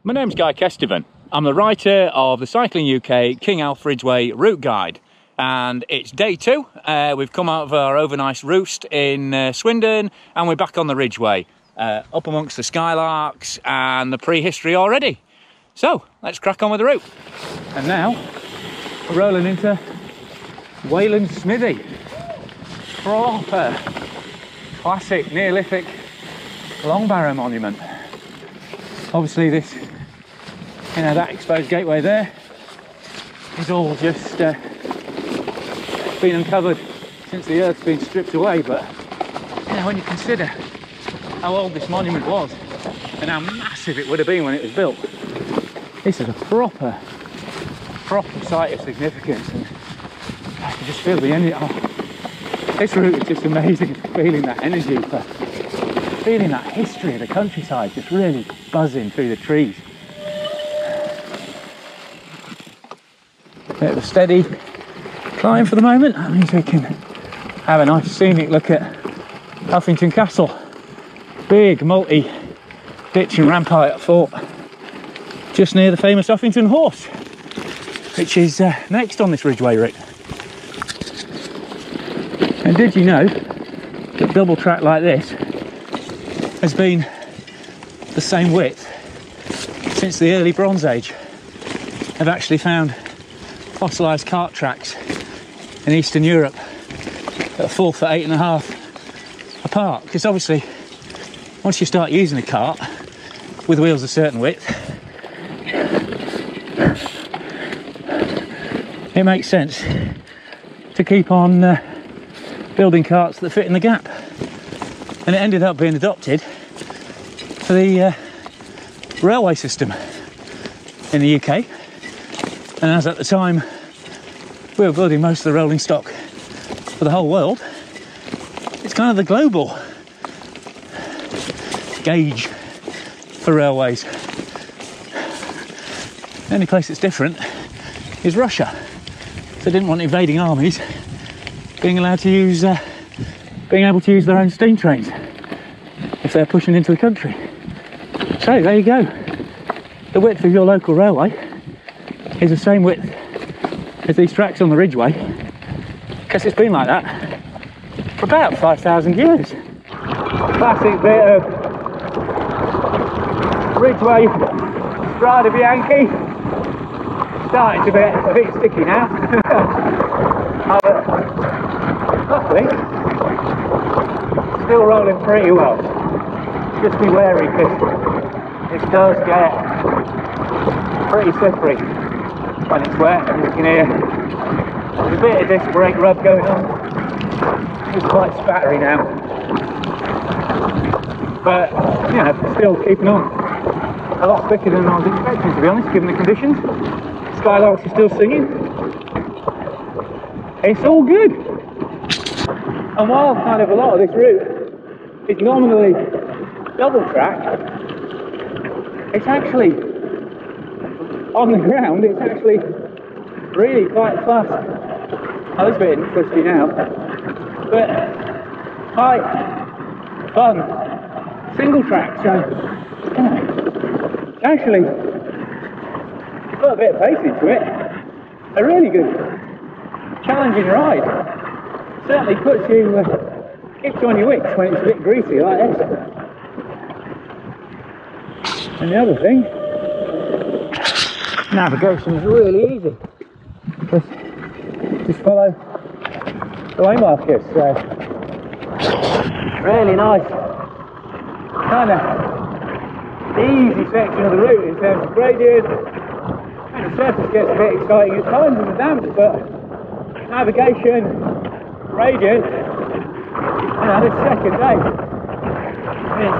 My name's Guy Kesteven. I'm the writer of the Cycling UK King Alfred's Way route guide, and it's day 2. We've come out of our overnight roost in Swindon and we're back on the Ridgeway, up amongst the skylarks and the prehistory already. So let's crack on with the route. And now we're rolling into Wayland Smithy. Proper classic Neolithic long barrow monument. Obviously this, that exposed gateway there is all just been uncovered since the earth's been stripped away, but when you consider how old this monument was and how massive it would have been when it was built, this is a proper site of significance, and I can just feel the energy. This route is just amazing, feeling that energy, feeling that history of the countryside just really buzzing through the trees. Bit of a steady climb for the moment. That means we can have a nice scenic look at Uffington Castle. Big multi-ditch and rampart fort just near the famous Uffington Horse, which is next on this Ridgeway route. And did you know that double track like this has been the same width since the early Bronze Age? I've actually found fossilised cart tracks in Eastern Europe that are 4 foot 8.5 apart, because obviously once you start using a cart with wheels a certain width, it makes sense to keep on building carts that fit in the gap. And it ended up being adopted for the railway system in the UK. And as at the time we were building most of the rolling stock for the whole world, it's kind of the global gauge for railways. The only place that's different is Russia. They didn't want invading armies being able to use their own steam trains if they're pushing into the country. So there you go. The width of your local railway is the same width as these tracks on the Ridgeway, because it's been like that for about 5,000 years. Classic bit of Ridgeway Strada Bianchi. Starting to get a bit sticky now. Luckily, still rolling pretty well. Just be wary, because it does get pretty slippery when it's wet, and you can hear there's a bit of disc brake rub going on. It's quite spattery now, but still keeping on a lot quicker than I was expecting, to be honest, given the conditions. Skylarks are still singing. It's all good. And while kind of a lot of this route is nominally double track, it's actually on the ground, it's actually really quite fast. Oh, this bit isn't twisty now, but quite fun single track. So actually got a bit of pace into it. A really good challenging ride. Certainly puts you, keeps you on your wits when it's a bit greasy like this. And the other thing, navigation is really easy. Just follow the way markers. So really nice, kind of easy section of the route in terms of gradient. And the surface gets a bit exciting at times in the damp, but navigation, gradient, this second day is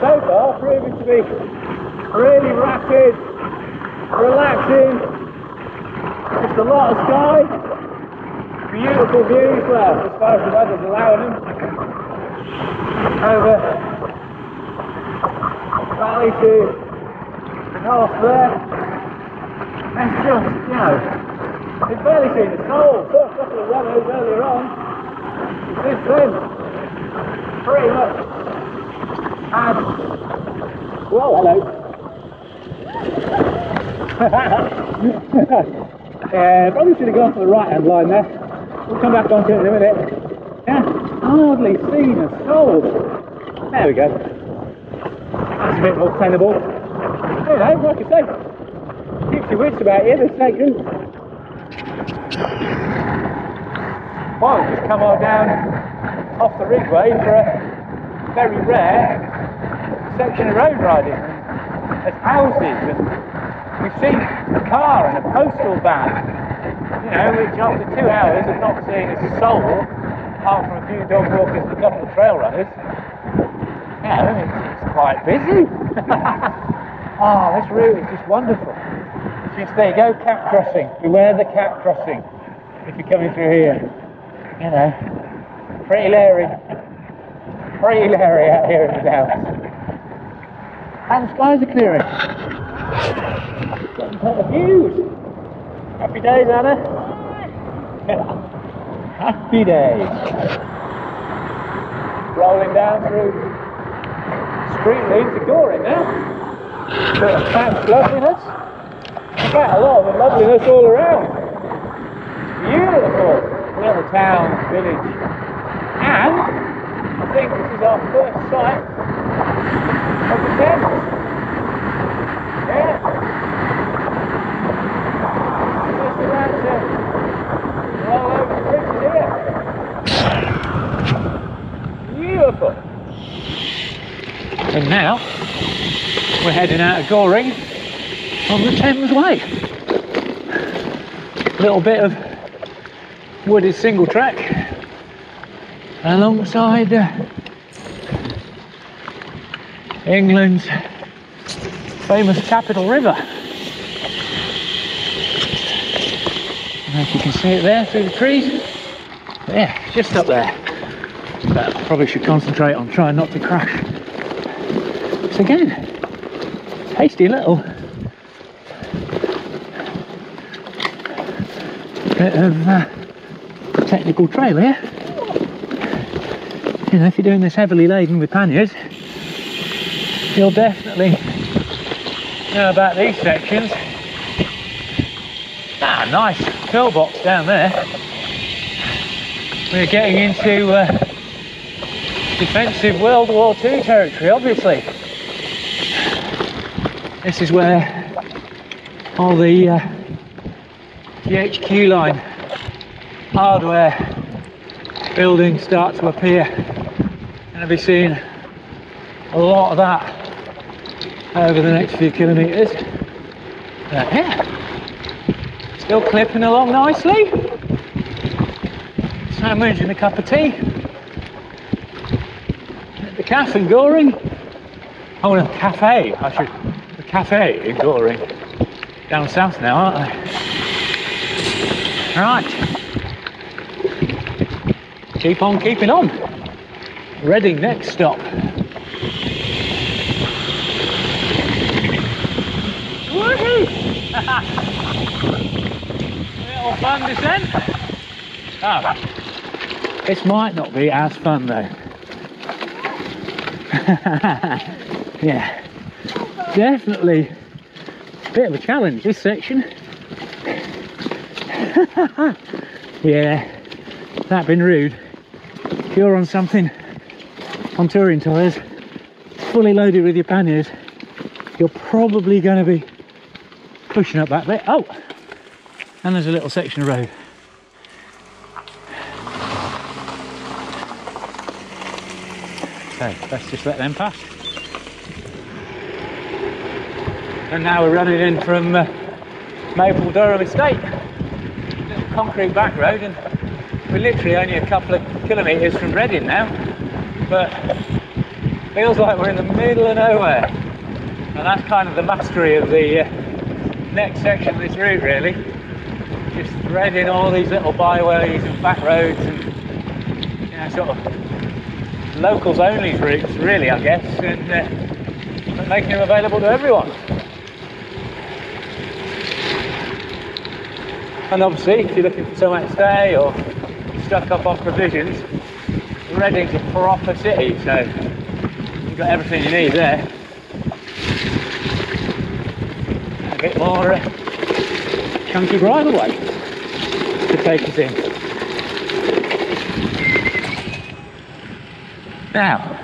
so far proving to be really rapid, relaxing, just a lot of sky, beautiful views, well, as far as the weather's allowing them, over the valley to the north there. And just, you've barely seen the soul. Saw a couple of runners earlier on. Since then, pretty much had, well, hello, Yeah, probably should have gone for the right hand line there. We'll come back onto it in a minute. Yeah, hardly seen a soul. There we go. That's a bit more tenable. You know, like I say, keeps your wits about you, this section. Well, we've just come on down off the Ridgeway for a very rare section of road riding. There's houses, and we've seen a car and a postal van, you know, which after 2 hours of not seeing a soul, apart from a few dog walkers and a couple of trail runners, you know, it's quite busy. Oh, this route is just wonderful. Just there you go, cat crossing. Beware the cat crossing if you're coming through here. You know, pretty Larry out here in the Downs. And the skies are clearing. Getting quite a views. Happy days, Anna. Happy days. Rolling down through street lanes to Gore now. Bit of camp loveliness. In fact, a lot of the loveliness all around. Beautiful little town, village. And I think this is our first sight of the Thames. Yeah. Just about to roll over the bridge here. Beautiful. And now we're heading out of Goring on the Thames Way. A little bit of wooded single track alongside England's famous capital river. And if you can see it there through the trees, yeah, just up there. But I probably should concentrate on trying not to crash. So again, tasty little bit of technical trail here. You know, if you're doing this heavily laden with panniers, you'll definitely know about these sections. Ah, nice pillbox down there. We're getting into defensive World War II territory, obviously. This is where all the GHQ line hardware buildings start to appear. Going to be seeing a lot of that over the next few kilometres. Yeah, still clipping along nicely. Sandwich and a cup of tea at the cafe in Goring. Oh no, cafe. The cafe in Goring. Down south now, aren't they? Right. Keep on keeping on. Reading next stop. Woohoo! Little fun descent. Oh, this might not be as fun though. Yeah, definitely a bit of a challenge this section. Yeah, that been rude. If you're on something on touring tyres, fully loaded with your panniers, you're probably going to be pushing up that bit. Oh, and there's a little section of road. Okay, let's just let them pass. And now we're running in from Maple Durham Estate. Little concrete back road, and we're literally only a couple of kilometres from Reading now, but feels like we're in the middle of nowhere. And that's kind of the mastery of the next section of this route, really. Just threading all these little byways and back roads and, you know, sort of locals only routes, really, I guess, and but making them available to everyone. And obviously, if you're looking for somewhere to stay or stuck up on provisions, Reading's a proper city, so you've got everything you need there. bit more chunky bridleway to take us in. Now,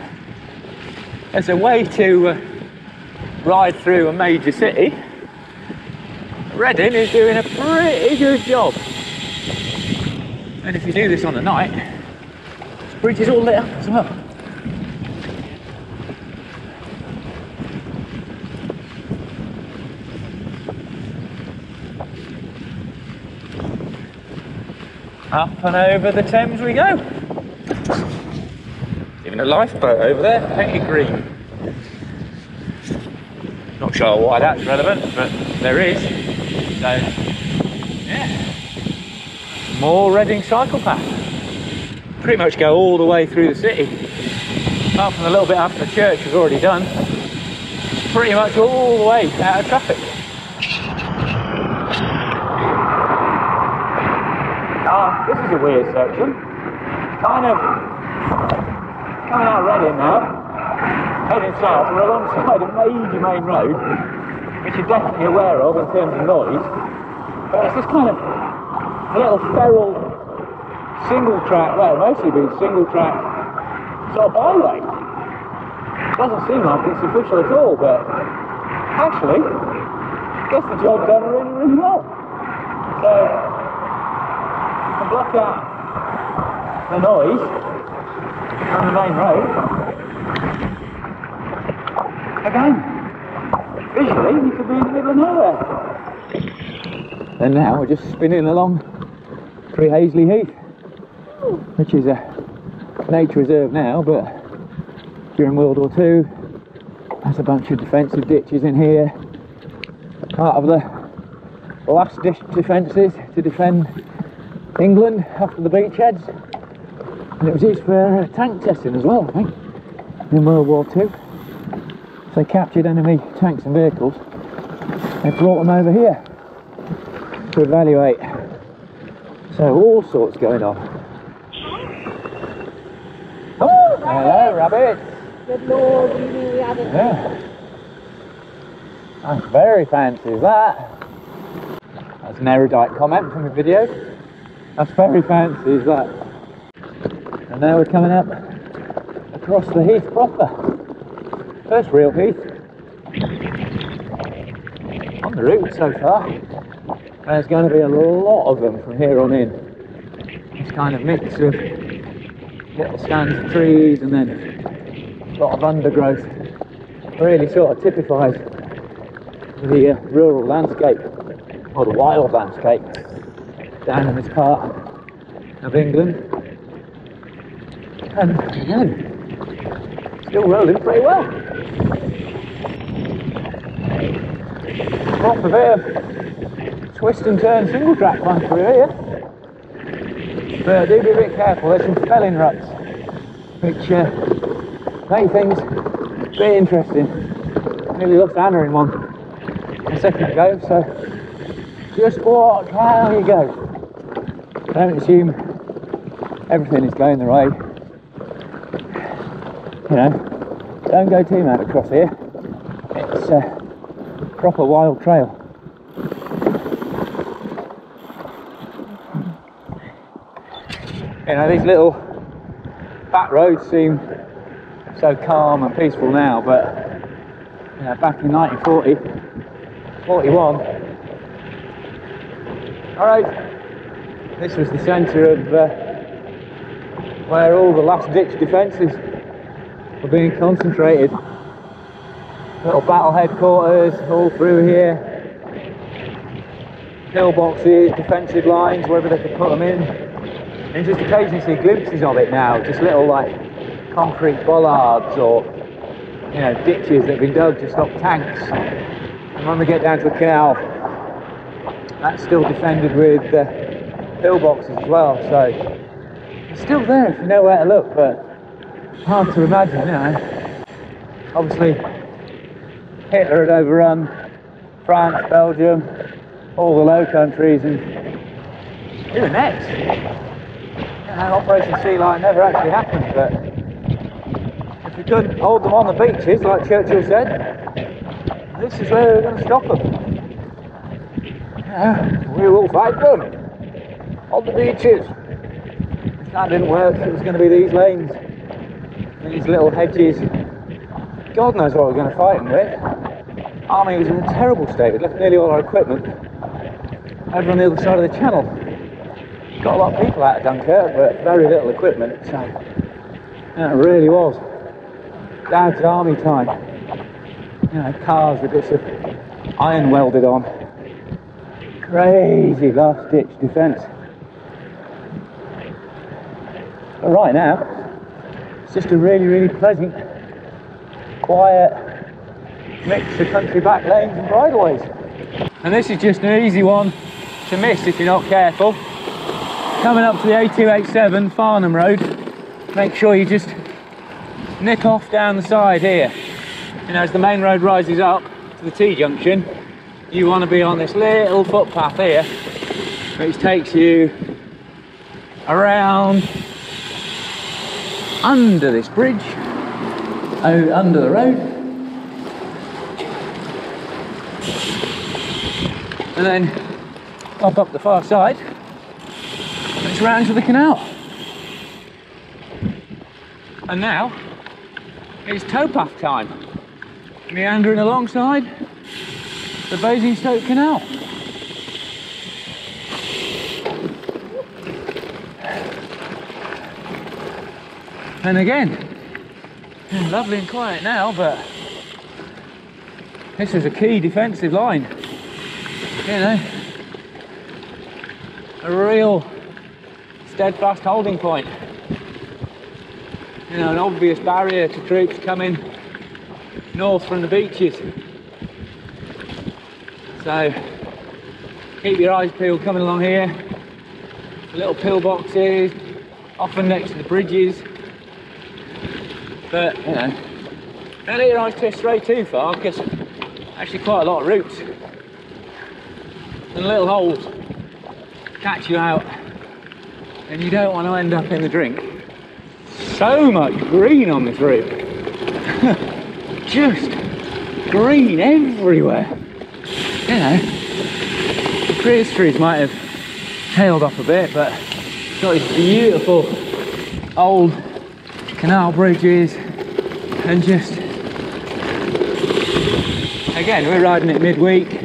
as a way to ride through a major city, Reading is doing a pretty good job. And if you do this on the night, the bridge is all lit up as well. Up and over the Thames we go. Even a lifeboat over there, painted green. Not sure why that's relevant, but there is. So, yeah. More Reading cycle path. Pretty much go all the way through the city. Apart from the little bit after the church we've already done. Pretty much all the way out of traffic. This is a weird section. Kind of coming out of Reading now, heading south. We're alongside a major main road, which you're definitely aware of in terms of noise. But it's just kind of a little feral single track, well, mostly been single track sort of byway. Doesn't seem like it's official at all, but actually, gets the job done really, really well. So, block out the noise on the main road. Again, visually you could be in the middle of nowhere. And now we're just spinning along through Hazley Heath, which is a nature reserve now, but during World War II there's a bunch of defensive ditches in here, part of the last ditch defences to defend England after the beachheads, and it was used for tank testing as well, I think, in World War II. So they captured enemy tanks and vehicles, they brought them over here to evaluate. So all sorts going on. Oh, hello, rabbit. Good Lord, you knew we had it. Yeah. That's very fancy, that. That's an erudite comment from the video. That's very fancy, is that? And now we're coming up across the heath proper. First real heath on the route so far. There's going to be a lot of them from here on in. This kind of mix of little stands of trees and then a lot of undergrowth. Really sort of typifies the rural landscape, or the wild landscape, down in this part of England. And again, still rolling pretty well. Proper bit of twist and turn single track one through here. But do be a bit careful, there's some felling ruts which make things a bit interesting. Nearly lost Anna in one a second ago, so just watch how you go. Don't assume everything is going the way. You know, don't go too mad across here. It's a proper wild trail. You know, these little back roads seem so calm and peaceful now, but you know, back in 1941, alright, this was the centre of where all the last ditch defences were being concentrated. Little battle headquarters all through here, pillboxes, defensive lines, wherever they could put them in. And just occasionally see glimpses of it now, just little like concrete bollards or, you know, ditches that have been dug to stop tanks. And when we get down to the canal, that's still defended with pillboxes as well, so it's still there if you know where to look, but hard to imagine, you know. Obviously Hitler had overrun France, Belgium, all the Low Countries, and who next? You know, Operation Sea Lion never actually happened, but if we couldn't hold them on the beaches, like Churchill said, this is where we're going to stop them. We will fight them on the beaches. That didn't work. It was going to be these lanes, these little hedges. God knows what we're going to fight them with. Army was in a terrible state. We'd left nearly all our equipment over on the other side of the channel. Got a lot of people out of Dunkirk, but very little equipment. So it really was down to army time. You know, cars with bits of iron welded on. Crazy last ditch defence. But right now, it's just a really, really pleasant, quiet mix of country back lanes and bridleways. And this is just an easy one to miss if you're not careful. Coming up to the A287 Farnham Road, make sure you just nick off down the side here. You know, as the main road rises up to the T-junction, you want to be on this little footpath here, which takes you around under this bridge, out under the road, and then up the far side, and it's round to the canal. And now it's towpath time, meandering alongside the Basingstoke Canal. And again, lovely and quiet now, but this is a key defensive line. You know, a real steadfast holding point. You know, an obvious barrier to troops coming north from the beaches. So keep your eyes peeled coming along here. Little pillboxes, often next to the bridges. But, you know, don't let your eyes twist straight too far, because actually quite a lot of roots and little holes catch you out, and you don't want to end up in the drink. So much green on this route. Just green everywhere. You know, the Christmas trees might have tailed off a bit, but it's got these beautiful old canal bridges, and just, again, we're riding it midweek,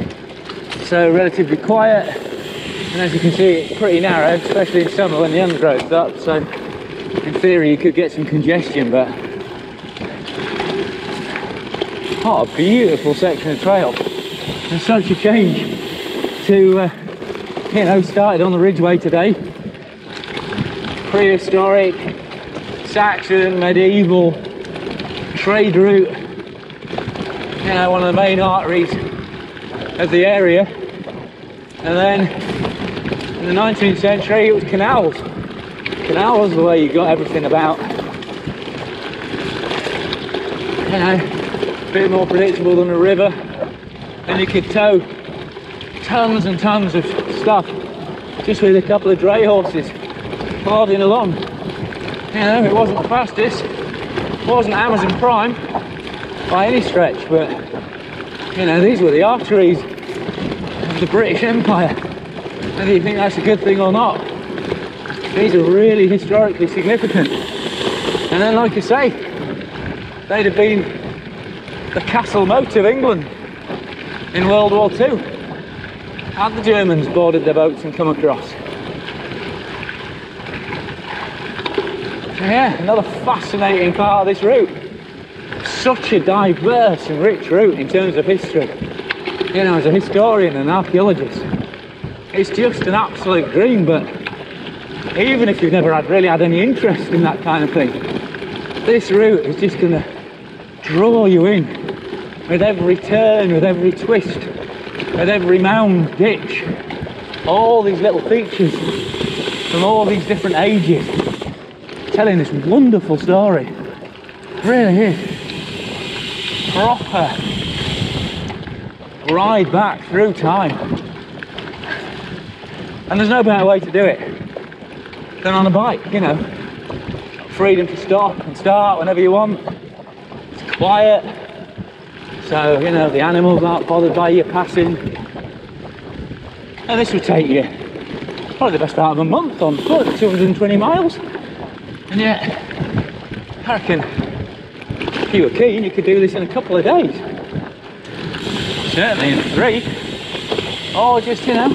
so relatively quiet, and as you can see it's pretty narrow, especially in summer when the undergrowth's up, so in theory you could get some congestion, but what a beautiful section of trail, and such a change to, you know, started on the Ridgeway today, prehistoric, Saxon, medieval trade route, you know, one of the main arteries of the area. And then in the 19th century it was canals. Canal was the way you got everything about. You know, a bit more predictable than a river, and you could tow tons and tons of stuff just with a couple of dray horses plodding along. You know, it wasn't the fastest, it wasn't Amazon Prime by any stretch, but you know, these were the arteries of the British Empire. Whether you think that's a good thing or not, these are really historically significant. And then, like I say, they'd have been the castle moat of England in World War II had the Germans boarded their boats and come across. Yeah, another fascinating part of this route. Such a diverse and rich route in terms of history. You know, as a historian and archaeologist, it's just an absolute dream. But even if you've never really had any interest in that kind of thing, this route is just going to draw you in with every turn, with every twist, with every mound, ditch, all these little features from all these different ages, telling this wonderful story. It really is proper ride back through time, and there's no better way to do it than on a bike. You know, freedom to stop and start whenever you want. It's quiet, so you know the animals aren't bothered by you passing. And this would take you probably the best part of a month on foot, 220 miles. And yet, I reckon if you were keen, you could do this in a couple of days. Certainly in 3. Or just, you know,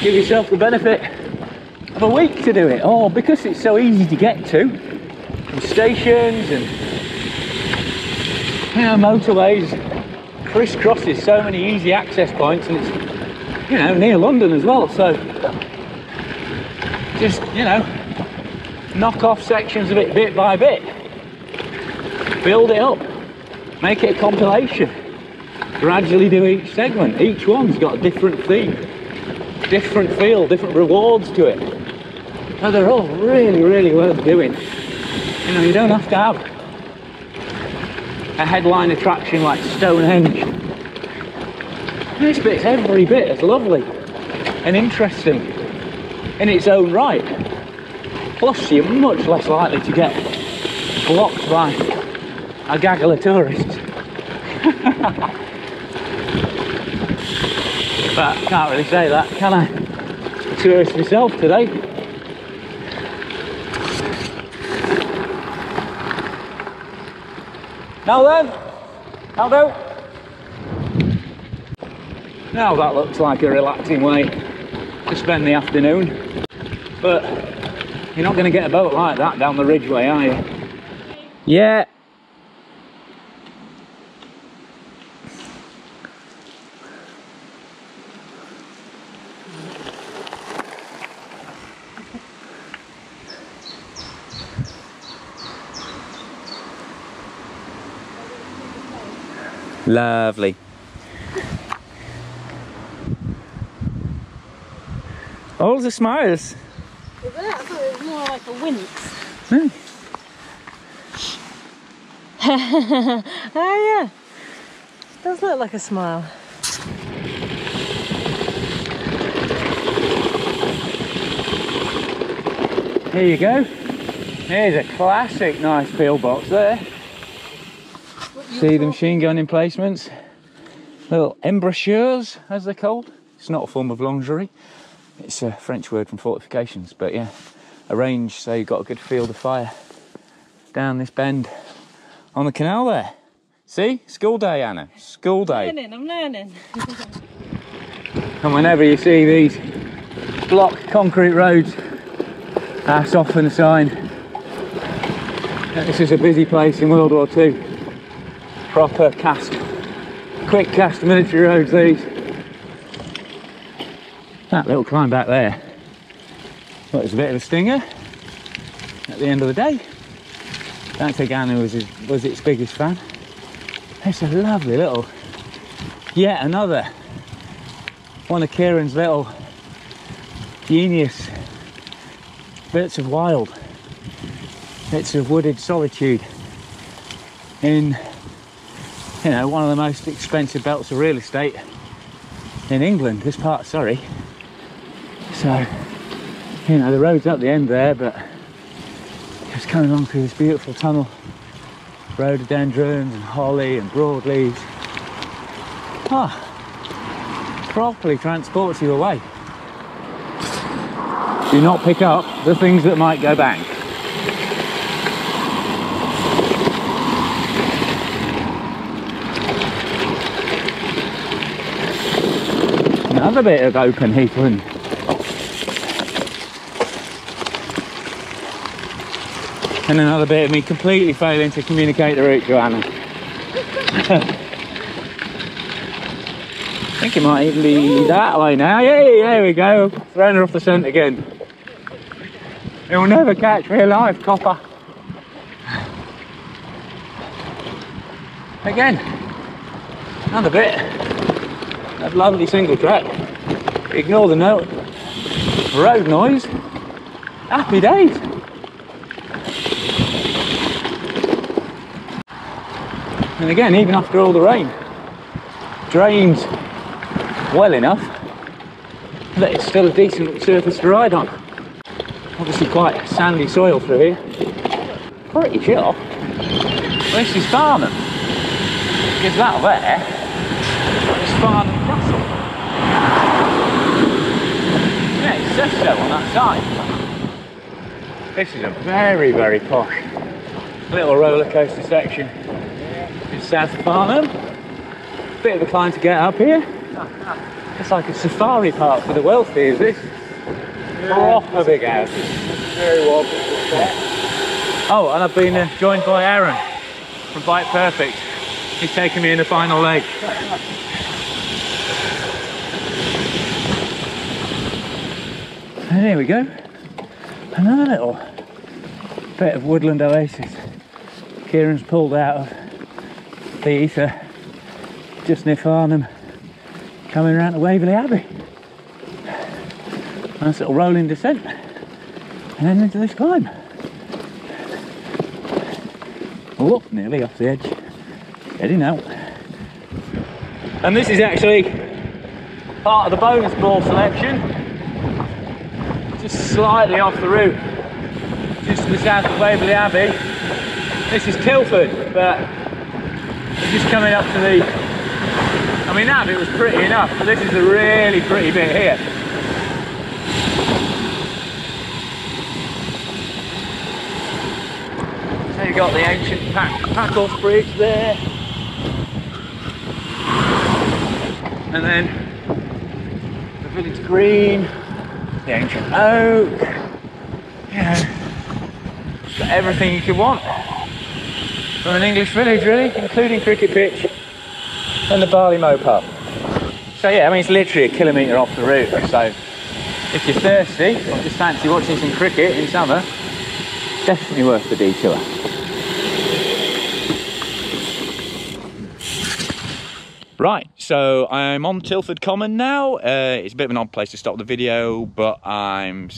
give yourself the benefit of a week to do it. Or because it's so easy to get to, from stations and, you know, motorways, crisscrosses so many easy access points, and it's, you know, near London as well. So just, you know, knock off sections of it bit by bit, build it up, make it a compilation, gradually do each segment. Each one's got a different theme, different feel, different rewards to it. So they're all really, really worth doing. You know, you don't have to have a headline attraction like Stonehenge. This bit's every bit as lovely and interesting in its own right. Plus, you're much less likely to get blocked by a gaggle of tourists. But I can't really say that, can I? I'm a tourist myself today. Now then, how do? Now that looks like a relaxing way to spend the afternoon. But you're not going to get a boat like that down the Ridgeway, are you? Yeah. Lovely. All the smiles. Is it? I thought it was more like a wince. Oh yeah, it does look like a smile. Here you go. Here's a classic nice pillbox there. See the machine gun emplacements, little embrasures as they're called. It's not a form of lingerie, it's a French word from fortifications, but yeah, arranged so you've got a good field of fire down this bend on the canal there. See, school day, Anna, school day. I'm learning. And whenever you see these block concrete roads, that's often a sign that this is a busy place in World War II. Proper cast, quick cast military roads these. That little climb back there, well, it's a bit of a stinger at the end of the day. Don't think Anna was its biggest fan. It's a lovely little, yet another one of Kieran's little genius bits of wild, bits of wooded solitude in, you know, one of the most expensive belts of real estate in England, this part of Surrey. So, you know, the road's up the end there, but just coming along through this beautiful tunnel, rhododendrons and holly and broadleaves. Properly transports you away. Do not pick up the things that might go bang. Another bit of open heathland. And another bit of me completely failing to communicate the route to Anna. I think it might even be that way now. Yay, there we go. Thrown her off the scent again. You'll never catch me alive, copper. Again, another bit of lovely single track. Ignore the note. Road noise. Happy days. And again, even after all the rain, drains well enough that it's still a decent surface to ride on. Obviously quite sandy soil through here. Pretty sure this is Farnham, because that there is Farnham Castle. This is a very, very posh little roller coaster section in South Farnham. Bit of a climb to get up here. It's like a safari park for the wealthy, is this? Proper big houses. Very well. Oh, and I've been joined by Aaron from Bike Perfect. He's taking me in the final leg. And here we go. Another little bit of woodland oasis. Kieran's pulled out of the ether just near Farnham, coming around to Waverley Abbey. Nice little rolling descent, and then into this climb. Oh, nearly off the edge. Heading out. And this is actually part of the bonus ball selection. Just slightly off the route, just to the south of Waverley Abbey. This is Tilford, but just coming up to the... I mean, that bit was pretty enough, but this is a really pretty bit here. So you've got the ancient pack horse bridge there. And then the village green, the ancient oak. You know, got everything you could want from an English village, really, including cricket pitch and the barley mow pub. So yeah, I mean, it's literally a kilometre off the route. So if you're thirsty or just fancy watching some cricket in summer, definitely worth the detour. Right, so I'm on Tilford Common now. It's a bit of an odd place to stop the video, but I'm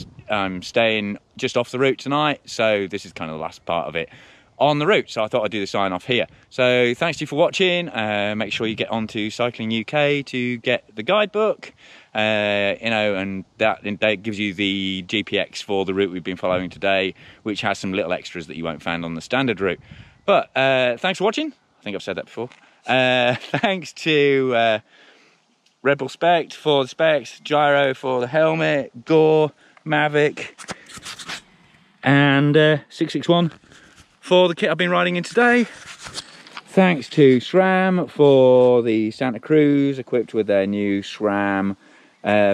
staying just off the route tonight, so this is kind of the last part of it on the route, so I thought I'd do the sign off here. So thanks to you for watching. Make sure you get onto Cycling UK to get the guidebook, you know, and that gives you the GPX for the route we've been following today, which has some little extras that you won't find on the standard route. But thanks for watching. I think I've said that before. Thanks to Bull Spect for the specs, Zyro for the helmet, Gore, Mavic, and 661 for the kit I've been riding in today. Thanks to SRAM for the Santa Cruz, equipped with their new SRAM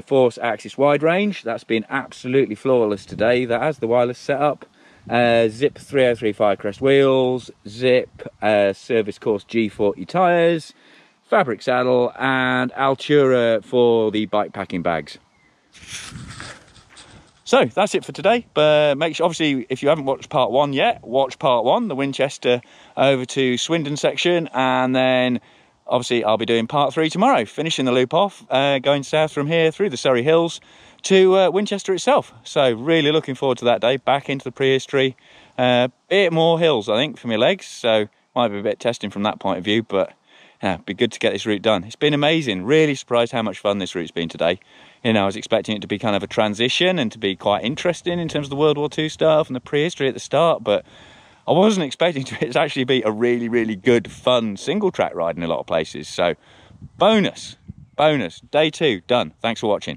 Force Axis wide range. That's been absolutely flawless today. That has the wireless setup. Zipp 303 Firecrest wheels, Zipp Service Course G40 tyres, fabric saddle, and Altura for the bike packing bags. So that's it for today, but make sure, obviously, if you haven't watched part 1 yet, watch part 1, the Winchester over to Swindon section, and then obviously I'll be doing part 3 tomorrow, finishing the loop off, going south from here through the Surrey Hills to Winchester itself. So really looking forward to that day, back into the prehistory. Bit more hills, I think, for my legs, so might be a bit testing from that point of view, but yeah, it'd be good to get this route done. It's been amazing, really surprised how much fun this route's been today. You know, I was expecting it to be kind of a transition and to be quite interesting in terms of the World War II stuff and the prehistory at the start, but I wasn't expecting it to actually be a really, really good, fun single track ride in a lot of places. So bonus, day 2 done. Thanks for watching.